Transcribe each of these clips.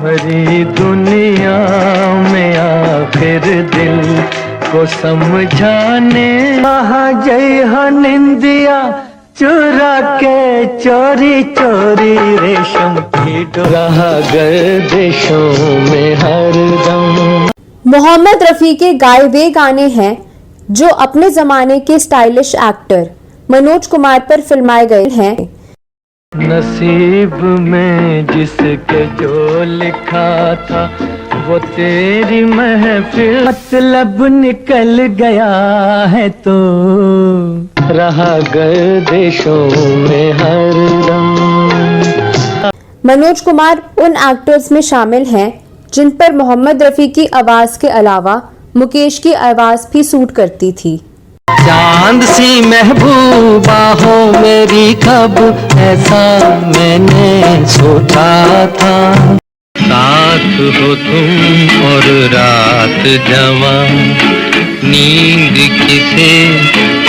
भरी दुनिया में आखिर दिल को समझाने जय निंदिया चुरा के चोरी चोरी रेशम की रहा गर्दिशों में हरदम। मोहम्मद रफ़ी के गाए वे गाने हैं जो अपने जमाने के स्टाइलिश एक्टर मनोज कुमार पर फिल्माए गए हैं। नसीब में जिसके जो लिखा था वो तेरी महफिल मतलब निकल गया है तो रहा गर्दिशों में हरदम। मनोज कुमार उन एक्टर्स में शामिल हैं जिन पर मोहम्मद रफ़ी की आवाज के अलावा मुकेश की आवाज भी सूट करती थी। चांद सी महबूबा हो मेरी कब ऐसा मैंने सोचा था, साथ हो तुम और रात जवा नींद किसे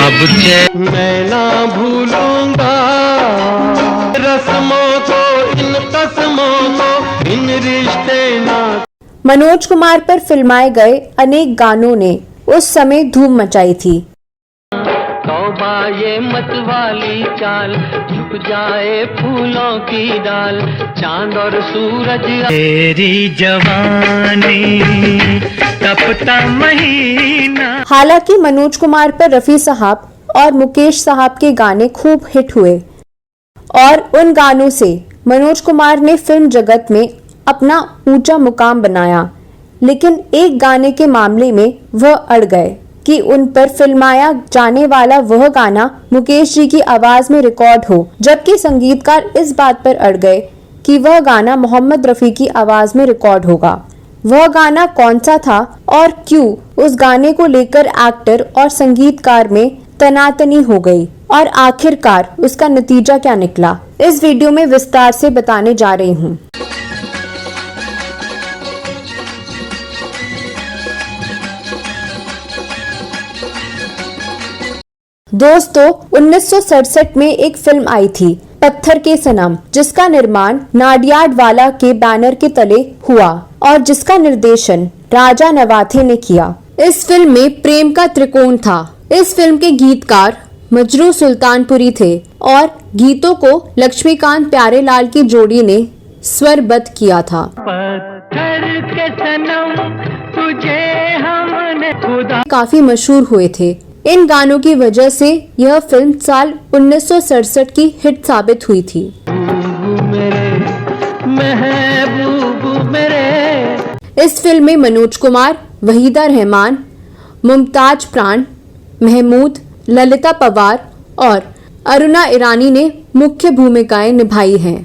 अब चैन मैं ना भूलूंगा रस्मों को इन कसमों को इन रिश्ते ना। मनोज कुमार पर फिल्माए गए अनेक गानों ने उस समय धूम मचाई थी। तौबा ये मत वाली चाल झुक जाए फूलों की डाल चांद और सूरज तेरी जवानी तपता महीना। हालांकि मनोज कुमार पर रफ़ी साहब और मुकेश साहब के गाने खूब हिट हुए और उन गानों से मनोज कुमार ने फिल्म जगत में अपना ऊंचा मुकाम बनाया, लेकिन एक गाने के मामले में वह अड़ गए कि उन पर फिल्माया जाने वाला वह गाना मुकेश जी की आवाज में रिकॉर्ड हो, जबकि संगीतकार इस बात पर अड़ गए कि वह गाना मोहम्मद रफ़ी की आवाज में रिकॉर्ड होगा। वह गाना कौन सा था और क्यों, उस गाने को लेकर एक्टर और संगीतकार में तनातनी हो गई और आखिरकार उसका नतीजा क्या निकला, इस वीडियो में विस्तार से बताने जा रही हूँ। दोस्तों, 1967 में एक फिल्म आई थी पत्थर के सनम, जिसका निर्माण नाडियाडवाला के बैनर के तले हुआ और जिसका निर्देशन राजा नवाथे ने किया। इस फिल्म में प्रेम का त्रिकोण था। इस फिल्म के गीतकार मजरू सुल्तानपुरी थे और गीतों को लक्ष्मीकांत प्यारेलाल की जोड़ी ने स्वरबद्ध किया था। पत्थर के सनम तुझे हमने खुदा काफी मशहूर हुए थे। इन गानों की वजह से यह फिल्म साल 1967 की हिट साबित हुई थी। इस फिल्म में मनोज कुमार, वहीदा रहमान, मुमताज प्राण, महमूद, ललिता पवार और अरुणा ईरानी ने मुख्य भूमिकाएं निभाई हैं।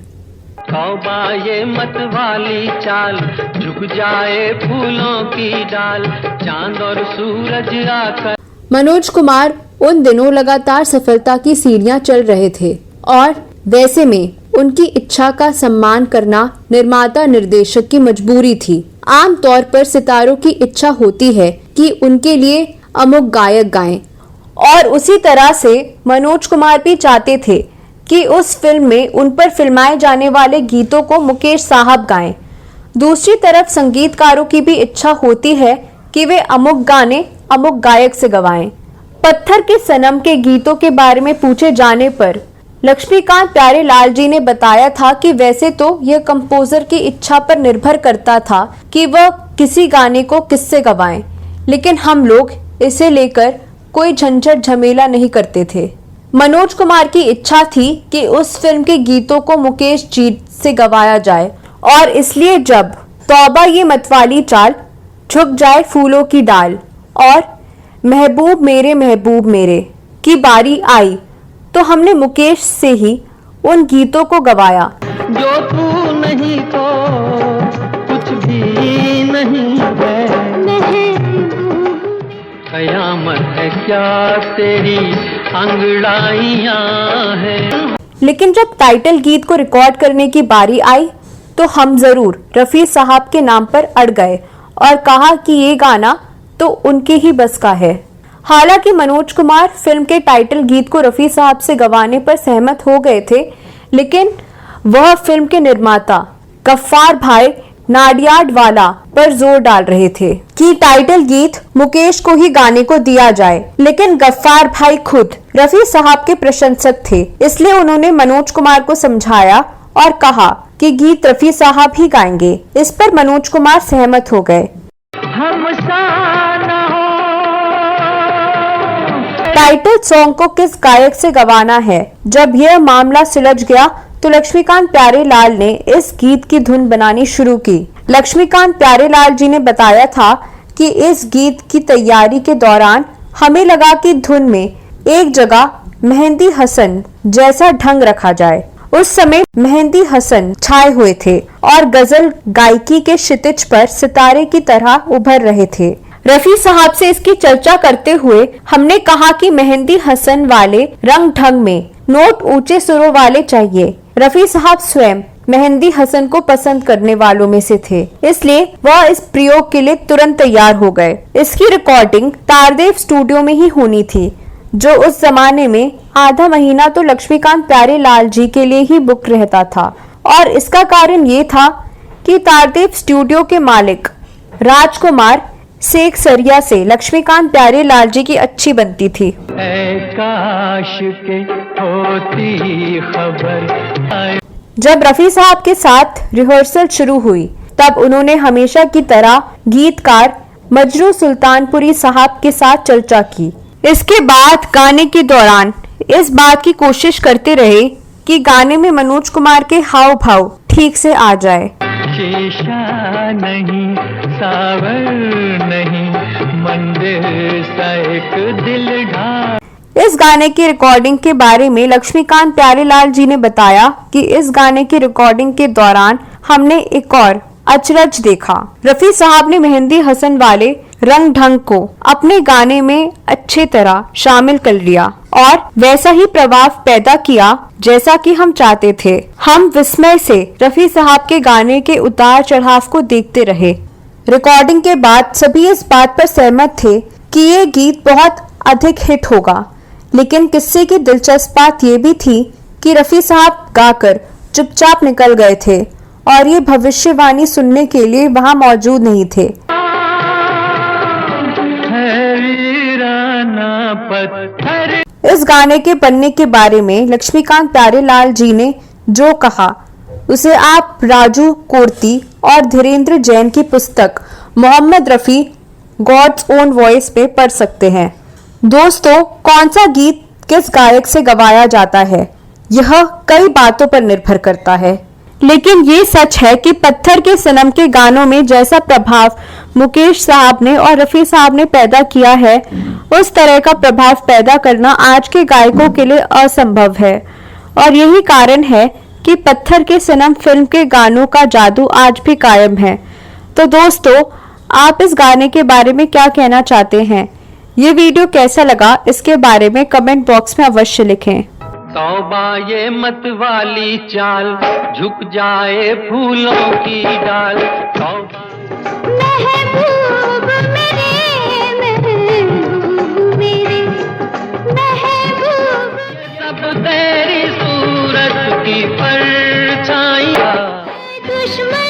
तौबा ये मत वाली चाल झुक जाए फूलों की डाल चांद और सूरज आकर। मनोज कुमार उन दिनों लगातार सफलता की सीढ़ियां चल रहे थे और वैसे में उनकी इच्छा का सम्मान करना निर्माता निर्देशक की मजबूरी थी। आम तौर पर सितारों की इच्छा होती है कि उनके लिए अमुक गायक गाएं और उसी तरह से मनोज कुमार भी चाहते थे कि उस फिल्म में उन पर फिल्माए जाने वाले गीतों को मुकेश साहब गाएं। दूसरी तरफ संगीतकारों की भी इच्छा होती है कि वे अमुक गाने अमुक गायक से गवाएं। पत्थर के सनम के गीतों के बारे में पूछे जाने पर लक्ष्मीकांत प्यारेलाल जी ने बताया था कि वैसे तो यह कंपोजर की इच्छा पर निर्भर करता था कि वह किसी गाने को किससे गवाएं, लेकिन हम लोग इसे लेकर कोई झंझट झमेला नहीं करते थे। मनोज कुमार की इच्छा थी कि उस फिल्म के गीतों को मुकेश जी से गवाया जाए और इसलिए जब तौबा ये मतवाली चाल, झुक जाए फूलों की डाल और महबूब मेरे की बारी आई तो हमने मुकेश से ही उन गीतों को गवाया। जो तू नहीं तो कुछ भी नहीं है, कयामत है क्या तेरी अंगड़ाइयां हैं। लेकिन जब टाइटल गीत को रिकॉर्ड करने की बारी आई तो हम जरूर रफ़ी साहब के नाम पर अड़ गए और कहा कि ये गाना तो उनके ही बस का है। हालांकि मनोज कुमार फिल्म के टाइटल गीत को रफ़ी साहब से गवाने पर सहमत हो गए थे, लेकिन वह फिल्म के निर्माता गफ्फार भाई नाडियाडवाला पर जोर डाल रहे थे कि टाइटल गीत मुकेश को ही गाने को दिया जाए, लेकिन गफ्फार भाई खुद रफी साहब के प्रशंसक थे, इसलिए उन्होंने मनोज कुमार को समझाया और कहा कि गीत रफी साहब ही गाएंगे। इस पर मनोज कुमार सहमत हो गए। टाइटल सॉन्ग को किस गायक से गवाना है, जब यह मामला सुलझ गया तो लक्ष्मीकांत प्यारेलाल ने इस गीत की धुन बनानी शुरू की। लक्ष्मीकांत प्यारेलाल जी ने बताया था कि इस गीत की तैयारी के दौरान हमें लगा कि धुन में एक जगह मेहंदी हसन जैसा ढंग रखा जाए। उस समय मेहंदी हसन छाए हुए थे और गजल गायकी के क्षितिज पर सितारे की तरह उभर रहे थे। रफी साहब से इसकी चर्चा करते हुए हमने कहा कि मेहंदी हसन वाले रंग ढंग में नोट ऊंचे सुरों वाले चाहिए। रफी साहब स्वयं मेहंदी हसन को पसंद करने वालों में से थे, इसलिए वह इस प्रयोग के लिए तुरंत तैयार हो गए। इसकी रिकॉर्डिंग तारदेव स्टूडियो में ही होनी थी, जो उस जमाने में आधा महीना तो लक्ष्मीकांत प्यारेलाल जी के लिए ही बुक रहता था। और इसका कारण ये था कि तारदेव स्टूडियो के मालिक राजकुमार शेख सरिया से लक्ष्मीकांत प्यारेलाल जी की अच्छी बनती थी। काश के होती खबर। जब रफी साहब के साथ रिहर्सल शुरू हुई तब उन्होंने हमेशा की तरह गीतकार मजरू सुल्तानपुरी साहब के साथ चर्चा की। इसके बाद गाने के दौरान इस बात की कोशिश करते रहे कि गाने में मनोज कुमार के हाव भाव ठीक से आ जाए। शीशा नहीं, सावर नहीं, मंदिर सा एक दिल ढा। इस गाने की रिकॉर्डिंग के बारे में लक्ष्मीकांत प्यारेलाल जी ने बताया कि इस गाने की रिकॉर्डिंग के दौरान हमने एक और अचरज देखा। रफी साहब ने मेहंदी हसन वाले रंग ढंग को अपने गाने में अच्छी तरह शामिल कर लिया और वैसा ही प्रभाव पैदा किया जैसा कि हम चाहते थे। हम विस्मय से रफी साहब के गाने के उतार चढ़ाव को देखते रहे। रिकॉर्डिंग के बाद सभी इस बात पर सहमत थे कि ये गीत बहुत अधिक हिट होगा, लेकिन किस्से की दिलचस्प बात ये भी थी कि रफी साहब गाकर चुपचाप निकल गए थे और ये भविष्यवाणी सुनने के लिए वहां मौजूद नहीं थे। इस गाने के बनने के बारे में लक्ष्मीकांत प्यारेलाल जी ने जो कहा उसे आप राजू कोर्ती और धीरेन्द्र जैन की पुस्तक Mohammad Rafi God's own voice पे पढ़ सकते हैं। दोस्तों, कौन सा गीत किस गायक से गवाया जाता है यह कई बातों पर निर्भर करता है, लेकिन ये सच है कि पत्थर के सनम के गानों में जैसा प्रभाव मुकेश साहब ने और रफी साहब ने पैदा किया है, उस तरह का प्रभाव पैदा करना आज के गायकों के लिए असंभव है। और यही कारण है कि पत्थर के सनम फिल्म के गानों का जादू आज भी कायम है। तो दोस्तों, आप इस गाने के बारे में क्या कहना चाहते हैं? ये वीडियो कैसा लगा इसके बारे में कमेंट बॉक्स में अवश्य लिखें। तौबा ये मत वाली चाल, झुक जाए फूलों की डाल। तौबा महबूब मेरे, महबूब मेरे, महबूब सब तेरी सूरत की परछाइयाँ। दुश्मन